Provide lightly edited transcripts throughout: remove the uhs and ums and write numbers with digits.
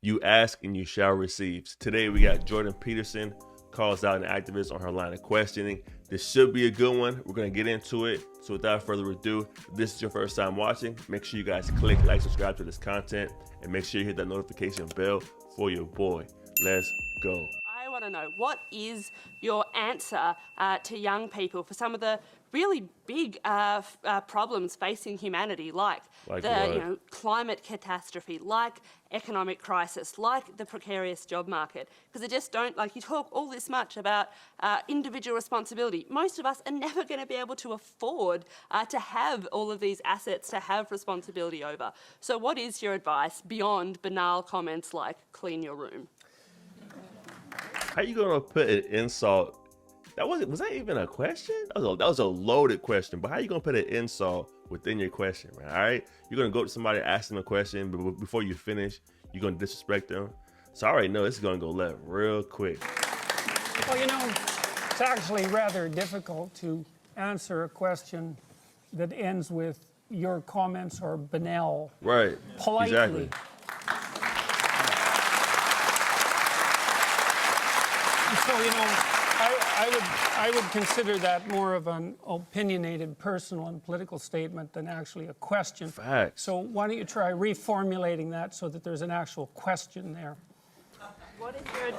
You ask and you shall receive. Today we got Jordan Peterson, calls out an activist on her line of questioning. This should be a good one. We're going to get into it. So without further ado, if this is your first time watching, make sure you guys click like, subscribe to this content, and make sure you hit that notification bell for your boy. Let's go. I want to know, what is your answer to young people for some of the really big problems facing humanity, like the climate catastrophe, like economic crisis, like the precarious job market? Because they just don't, like, you talk all this much about individual responsibility. Most of us are never going to be able to afford to have all of these assets to have responsibility over. So what is your advice beyond banal comments like clean your room? How you gonna put an insult? Was that even a question? That was a loaded question. But how you gonna put an insult within your question, man? All right, you're gonna go to somebody, ask them a question, but before you finish, you're gonna disrespect them. So I already know this is gonna go left real quick. Well, you know, it's actually rather difficult to answer a question that ends with your comments are banal. Right. Politely. Exactly. So, you know, I would consider that more of an opinionated, personal and political statement than actually a question. Facts. So why don't you try reformulating that so that there's an actual question there? What is your...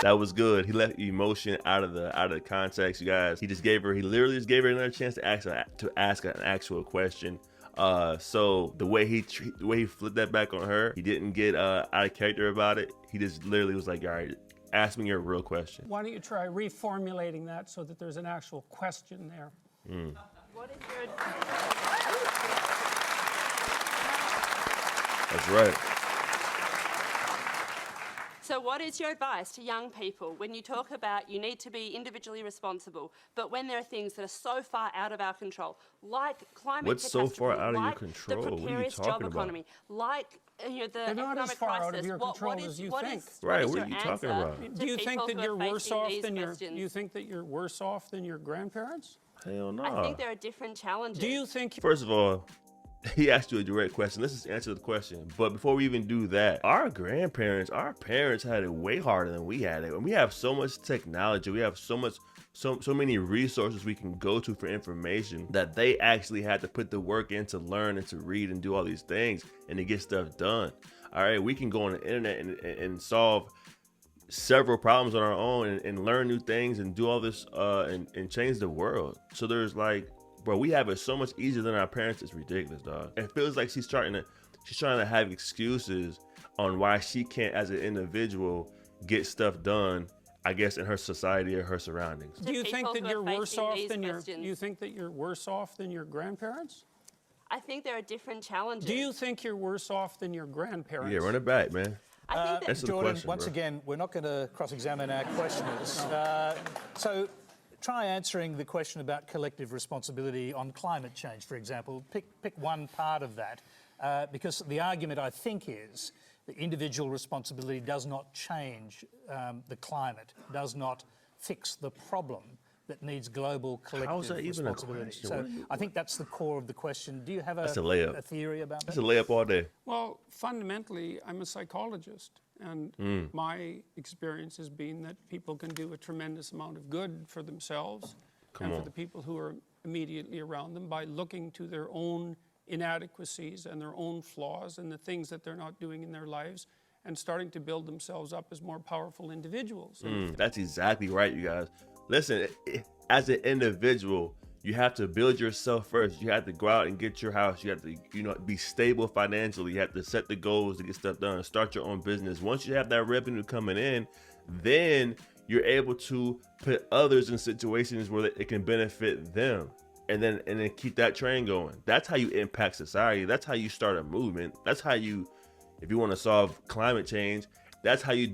That was good. He left emotion out of the context, you guys. He literally just gave her another chance to ask an actual question. So the way he flipped that back on her, he didn't get out of character about it. He just literally was like, all right, ask me your real question. Why don't you try reformulating that so that there's an actual question there? What is your... That's right. So what is your advice to young people when you talk about you need to be individually responsible, but when there are things that are so far out of our control, like climate What's so catastrophe, far out of your like control? the What are you precarious talking job about? economy, like the They're not as economic far crisis, out of your control as you think. Right, what are you talking about? Do you think that you're worse off than you're worse off than your grandparents? Hell no. I think there are different challenges. Do you think... First of all, he asked you a direct question. Let's just answer the question. But before we even do that, our parents had it way harder than we had it. And we have so much technology. We have so many resources we can go to for information that they actually had to put the work in to learn and to read and do all these things and to get stuff done. All right, we can go on the internet and solve several problems on our own and learn new things and do all this and change the world. So there's like, bro, we have it so much easier than our parents. It's ridiculous, dog. It feels like she's trying to have excuses on why she can't, as an individual, get stuff done, I guess, in her society or her surroundings. Do you think that you're worse off than your grandparents? I think there are different challenges. Do you think you're worse off than your grandparents? Yeah, run it back, man. I think that... Jordan, question, once bro. Again, we're not going to cross-examine our questioners. So try answering the question about collective responsibility on climate change, for example. Pick one part of that, because the argument, I think, is that individual responsibility does not change the climate, does not fix the problem that needs global collective responsibility. So I think that's the core of the question. Do you have a theory about that? That's a layup all day. Well, fundamentally, I'm a psychologist, and my experience has been that people can do a tremendous amount of good for themselves for the people who are immediately around them by looking to their own inadequacies and their own flaws and the things that they're not doing in their lives and starting to build themselves up as more powerful individuals. That's exactly right, you guys. Listen, as an individual, you have to build yourself first. You have to go out and get your house. You have to, be stable financially. You have to set the goals to get stuff done. Start your own business. Once you have that revenue coming in, then you're able to put others in situations where it can benefit them. And then keep that train going. That's how you impact society. That's how you start a movement. That's how you, if you want to solve climate change, that's how you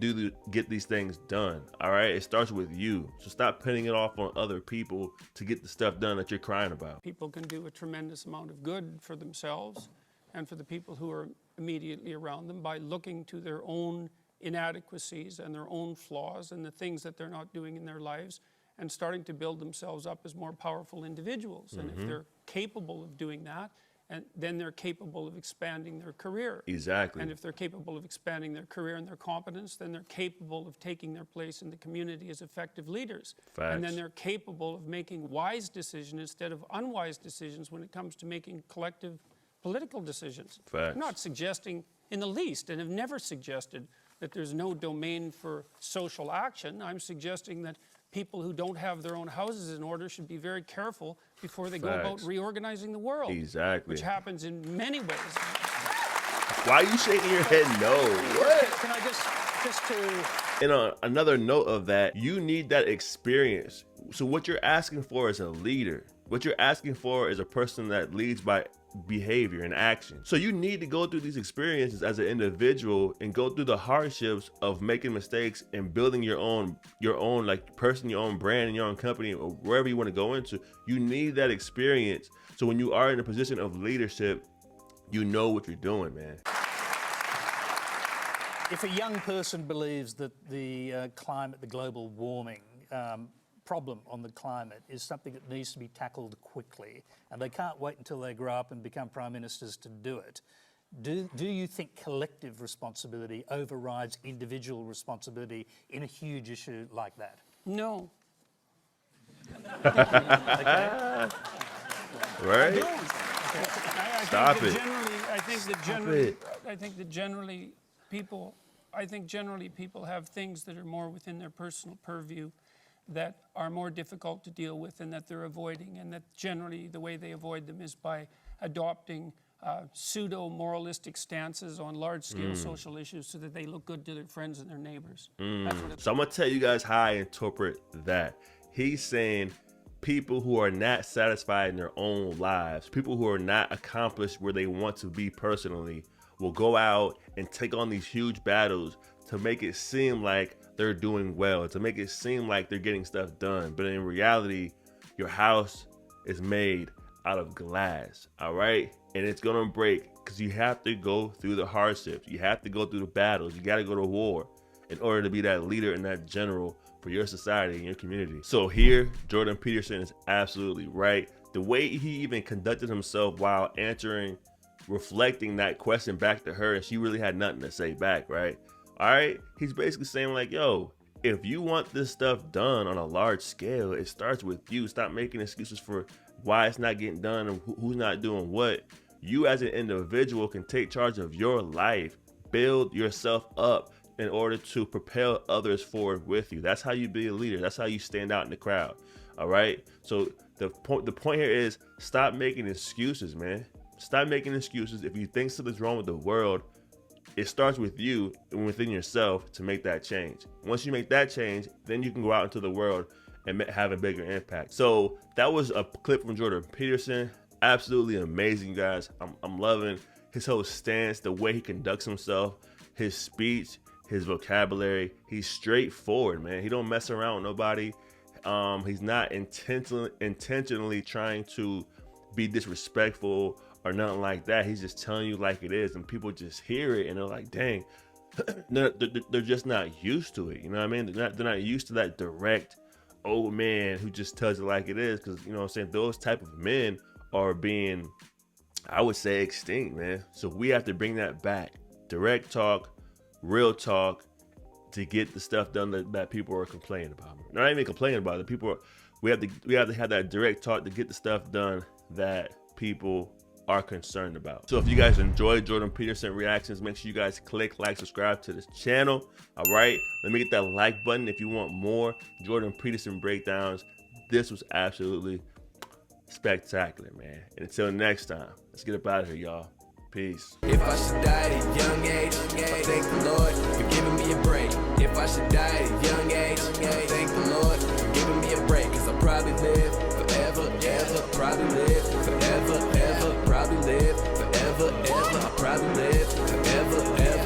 get these things done. All right, it starts with you. So stop putting it off on other people to get the stuff done that you're crying about. People can do a tremendous amount of good for themselves and for the people who are immediately around them by looking to their own inadequacies and their own flaws and the things that they're not doing in their lives and starting to build themselves up as more powerful individuals. And if they're capable of doing that, and then they're capable of expanding their career. Exactly. And if they're capable of expanding their career and their competence, then they're capable of taking their place in the community as effective leaders. Facts. And then they're capable of making wise decisions instead of unwise decisions when it comes to making collective political decisions. Facts. I'm not suggesting in the least, and have never suggested, that there's no domain for social action. I'm suggesting that people who don't have their own houses in order should be very careful before they go about reorganizing the world. Exactly. Which happens in many ways. Why are you shaking your head no? What? Can I just to... And on another note of that, you need that experience. So what you're asking for is a leader. What you're asking for is a person that leads by behavior and action. So you need to go through these experiences as an individual and go through the hardships of making mistakes and building your own like person, your own brand and your own company or wherever you want to go into. You need that experience. So when you are in a position of leadership, you know what you're doing, man. If a young person believes that the climate, the global warming problem on the climate is something that needs to be tackled quickly, and they can't wait until they grow up and become prime ministers to do it, do you think collective responsibility overrides individual responsibility in a huge issue like that? No. Okay. Right? Stop it. I think that generally people have things that are more within their personal purview that are more difficult to deal with and that they're avoiding, and that generally the way they avoid them is by adopting pseudo-moralistic stances on large-scale social issues so that they look good to their friends and their neighbors. So I'm gonna tell you guys how I interpret that. He's saying people who are not satisfied in their own lives, people who are not accomplished where they want to be personally, will go out and take on these huge battles to make it seem like they're doing well, to make it seem like they're getting stuff done. But in reality, your house is made out of glass, all right? And it's gonna break because you have to go through the hardships. You have to go through the battles. You gotta go to war in order to be that leader and that general for your society and your community. So here, Jordan Peterson is absolutely right. The way he even conducted himself while answering, reflecting that question back to her, and she really had nothing to say back, right? All right, he's basically saying like, yo, if you want this stuff done on a large scale, it starts with you. Stop making excuses for why it's not getting done and who's not doing what. You as an individual can take charge of your life, build yourself up in order to propel others forward with you. That's how you be a leader. That's how you stand out in the crowd. All right. So the point here is stop making excuses, man. Stop making excuses. If you think something's wrong with the world, it starts with you and within yourself to make that change. Once you make that change, then you can go out into the world and have a bigger impact. So that was a clip from Jordan Peterson. Absolutely amazing, guys. I'm loving his whole stance, the way he conducts himself, his speech, his vocabulary. He's straightforward, man. He don't mess around with nobody. He's not intentionally trying to be disrespectful or nothing like that. He's just telling you like it is, and people just hear it and they're like, dang, they're just not used to it. You know what I mean? They're not used to that direct old man who just tells it like it is. Because, you know what I'm saying, those type of men are being, I would say, extinct, man. So we have to bring that back. Direct talk, real talk, to get the stuff done that people are complaining about. Not even complaining about it. We have to have that direct talk to get the stuff done that people are concerned about. So if you guys enjoyed Jordan Peterson reactions, make sure you guys click like, subscribe to this channel. All right, let me get that like button if you want more Jordan Peterson breakdowns. This was absolutely spectacular, man. And until next time, let's get up out of here, y'all. Peace. If I should die at a young age, I thank the Lord for giving me a break. If I should die at a young age, I thank the Lord for giving me a break. Cause I'll probably live forever, ever, probably live forever, ever, probably live forever, ever, I'll probably live forever, ever.